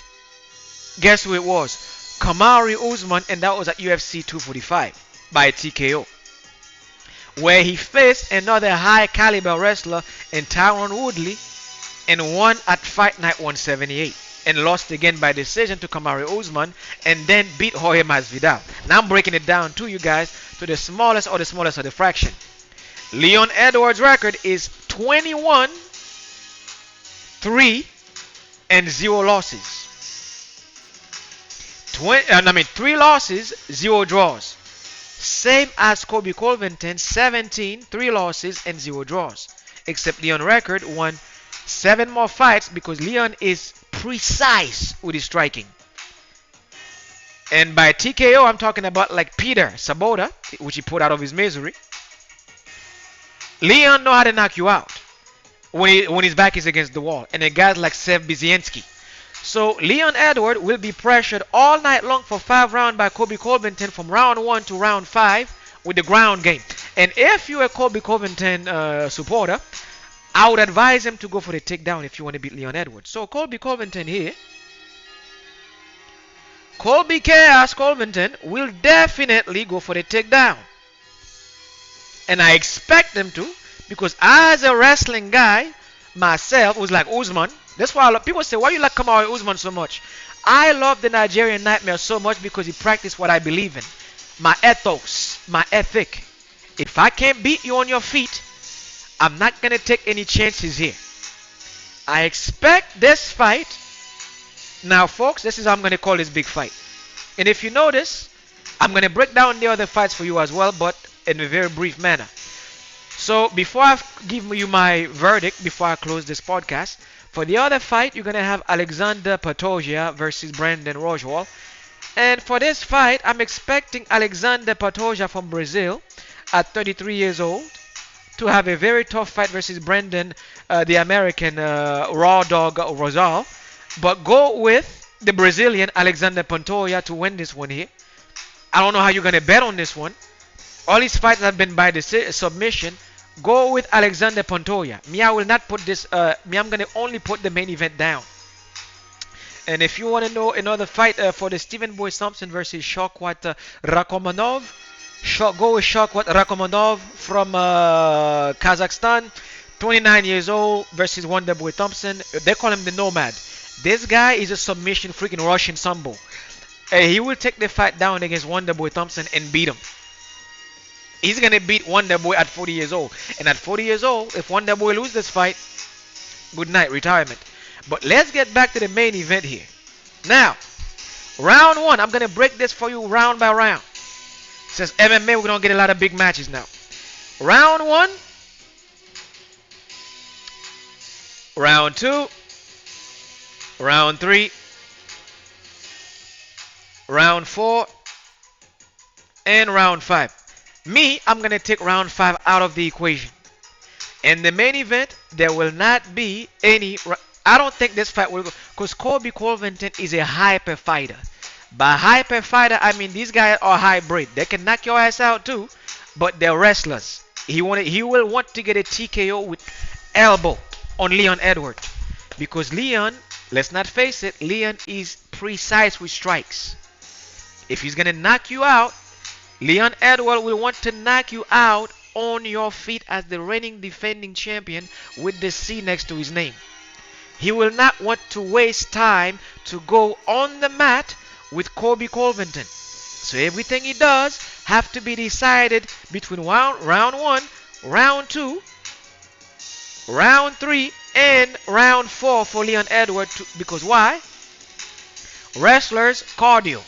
Guess who it was? Kamaru Usman, and that was at UFC 245 by TKO. Where he faced another high-caliber wrestler in Tyron Woodley and won at Fight Night 178. And lost again by decision to Kamaru Usman and then beat Jorge Masvidal. Now I'm breaking it down to you guys to the smallest of the fraction. Leon Edwards' record is 21 3 and 0 losses. 3 losses, 0 draws. Same as Colby Covington, 17, 3 losses and 0 draws. Except Leon record won 7 more fights because Leon is precise with his striking. And by TKO, I'm talking about like Peter Sabota, which he put out of his misery. Leon know how to knock you out when his back is against the wall. And a guy like Sev Biziensky. So Leon Edwards will be pressured all night long for 5 rounds by Colby Covington from round 1 to round 5 with the ground game. And if you're a Colby Covington supporter, I would advise him to go for the takedown if you want to beat Leon Edwards. So Colby Covington here. Colby Chaos Covington will definitely go for the takedown. And I expect them to, because as a wrestling guy, myself was like Usman. That's why people say, why you like Kamaru Usman so much? I love the Nigerian Nightmare so much because he practiced what I believe in. My ethos, my ethic. If I can't beat you on your feet, I'm not going to take any chances here. I expect this fight. Now, folks, this is how I'm going to call this big fight. And if you notice, I'm going to break down the other fights for you as well, but in a very brief manner. So, before I give you my verdict, before I close this podcast, for the other fight, you're going to have Alexander Pantoja versus Brandon Royval. And for this fight, I'm expecting Alexander Pantoja from Brazil at 33 years old to have a very tough fight versus Brandon, the American Raw Dog Rosal. But go with the Brazilian Alexander Pantoja to win this one here. I don't know how you're going to bet on this one. All these fights have been by the submission. Go with Alexander Pantoja. Me, I will not put this. I'm going to only put the main event down. And if you want to know another fight for the Stephen Boy Thompson versus Shokwat Rakhmonov, go with Shokwat Rakhmonov from Kazakhstan, 29 years old versus Wonder Boy Thompson. They call him the Nomad. This guy is a submission freaking Russian Sambo. He will take the fight down against Wonder Boy Thompson and beat him. He's going to beat Wonder Boy at 40 years old. And at 40 years old, if Wonder Boy loses this fight, good night, retirement. But let's get back to the main event here. Now, round 1, I'm going to break this for you round by round. Since MMA, we're going to get a lot of big matches now. Round 1. Round 2. Round 3. Round 4. And round 5. Me, I'm going to take round 5 out of the equation. In the main event, there will not be any. I don't think this fight will go. Because Colby Covington is a hyper fighter. By hyper fighter, I mean these guys are hybrid. They can knock your ass out too. But they're wrestlers. He will want to get a TKO with elbow on Leon Edwards. Because Leon, let's not face it, Leon is precise with strikes. If he's going to knock you out, Leon Edwards will want to knock you out on your feet as the reigning defending champion with the C next to his name. He will not want to waste time to go on the mat with Colby Covington. So everything he does have to be decided between round 1, round 2, round 3, and round 4 for Leon Edwards. Because why? Wrestlers cardio.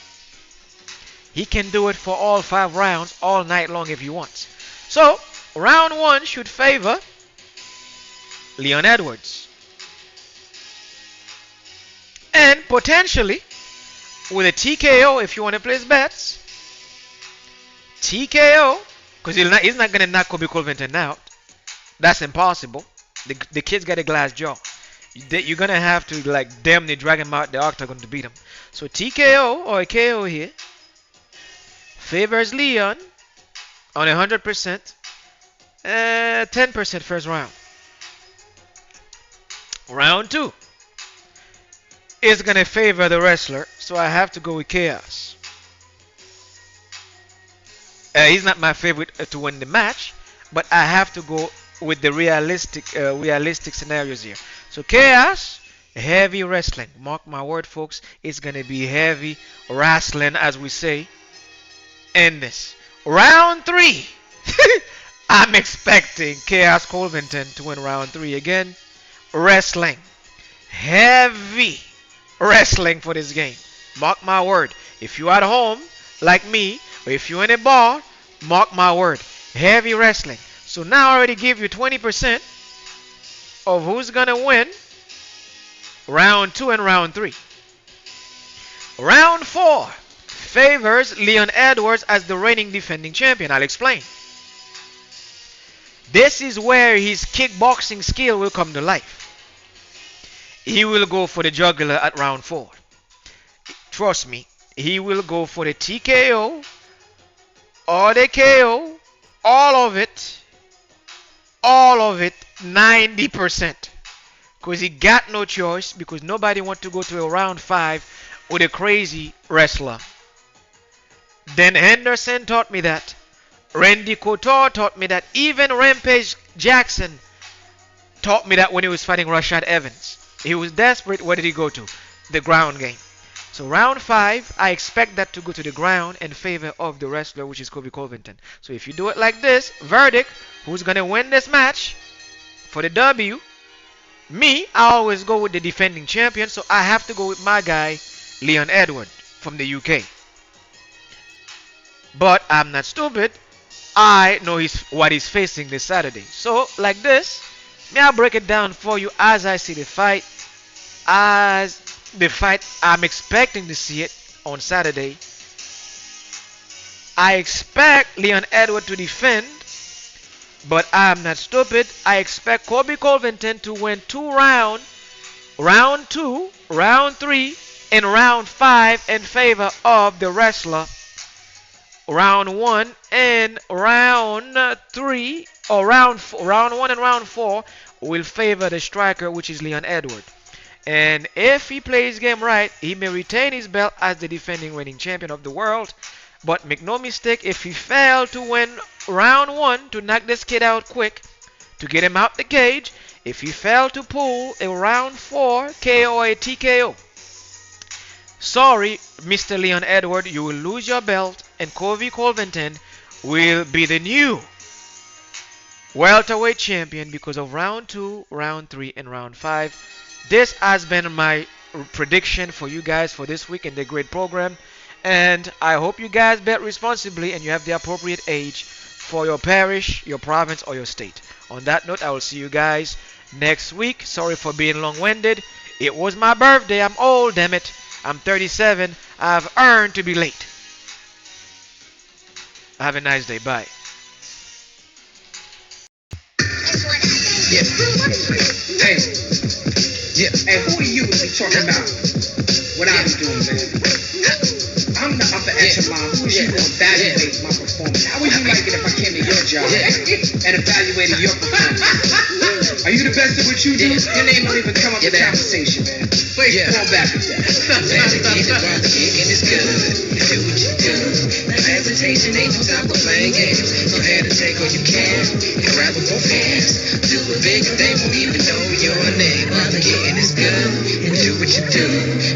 He can do it for all 5 rounds all night long if he wants. So, round 1 should favor Leon Edwards. And potentially, with a TKO, if you want to place bets, TKO, because he's not going to knock Colby Covington out. That's impossible. The kid's got a glass jaw. You're going to have to, like, damn near drag him out the octagon to beat him. So, TKO or a KO here favors Leon on 100%, 10% first round. Round 2 is going to favor the wrestler, so I have to go with Chaos. He's not my favorite to win the match, but I have to go with the realistic scenarios here. So Chaos, heavy wrestling. Mark my word, folks, it's going to be heavy wrestling, as we say. In this round 3, I'm expecting Chaos Covington to win round 3 again. Wrestling. heavy wrestling for this game. Mark my word. If you at home like me, or if you're in a bar, mark my word. Heavy wrestling. So now I already give you 20% of who's gonna win round 2 and round 3. Round 4 favors Leon Edwards as the reigning defending champion. I'll explain. This is where his kickboxing skill will come to life. He will go for the jugular at round 4. Trust me, he will go for the TKO or the KO, all of it, 90%. Because he got no choice, because nobody wants to go to a round 5 with a crazy wrestler. Then Henderson taught me that. Randy Couture taught me that. Even Rampage Jackson taught me that when he was fighting Rashad Evans. He was desperate. Where did he go to? The ground game. So round 5, I expect that to go to the ground in favor of the wrestler, which is Kobe Covington. So if you do it like this, verdict, who's going to win this match for the W? Me, I always go with the defending champion, so I have to go with my guy, Leon Edwards from the UK. But I'm not stupid. I know what he's facing this Saturday. So, like this, may I break it down for you as I see the fight. As the fight, I'm expecting to see it on Saturday. I expect Leon Edwards to defend, but I'm not stupid. I expect Kobe Covington to win 2 rounds. Round 2, round 3, and round 5 in favor of the wrestler. Round 1 and round 3, or round 1 and round 4 will favor the striker, which is Leon Edwards. And if he plays game right, he may retain his belt as the defending reigning champion of the world. But make no mistake, if he fails to win round 1 to knock this kid out quick, to get him out the cage, if he fails to pull a round 4 KO or a TKO, sorry, Mr. Leon Edwards, you will lose your belt, and Kobe Covington will be the new welterweight champion because of round 2, round 3, and round 5. This has been my prediction for you guys for this week in the great program, and I hope you guys bet responsibly and you have the appropriate age for your parish, your province, or your state. On that note, I will see you guys next week. Sorry for being long-winded. It was my birthday. I'm old, damn it. I'm 37. I've earned to be late. Have a nice day. Bye. Yeah. Hey. Yeah. Hey, who are you talking about? What I was doing, man? I'm the upper echelon. Who is you to evaluate my performance? How would you like it if I came to your job and evaluated your performance? Are you the best at what you do? Your name don't even come up in conversation, man. Please fall back with that. Kicking is good. Do what you do. No hesitation, ain't no time for playing games. Go ahead and take all you can. And grab with both hands. Do it big and they won't even know your name. The kicking is good. And do what you do.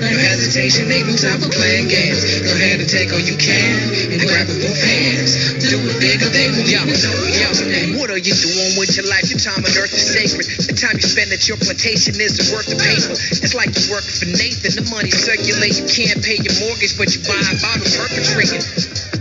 No hesitation, ain't no time for playing games. Go ahead and take all you can. And grab with both hands. Do it big or they won't even know your name. What are you doing with your life? Your time on earth is sacred. The time you spend at your plantation isn't worth the paper. It's like you working for Nathan. The money circulate. You can't pay your mortgage, but you buying bottles perpetrating.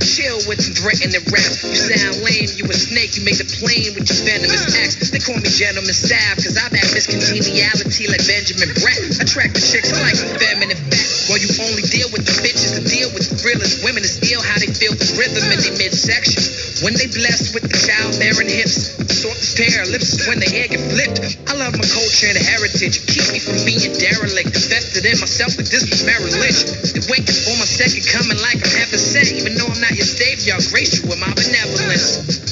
Chill with some threatening raps. You sound lame, you a snake. You make the plane with your venomous acts. They call me Gentleman Staff, cause I've had miscongeniality like Benjamin Bratt. Attract the chicks, I like the feminine fat. While you only deal with the bitches, to deal with the realest women is ill how they feel the rhythm in their midsection. When they blessed with the childbearing hips, softest pair of lips is when the hair get flipped. I love my culture and heritage. It keeps me from being derelict. Invested in myself like this was Merrill Lynch. They waiting for my second coming like I'm heaven sent. Even though I'm not your savior, I'll grace you with my benevolence.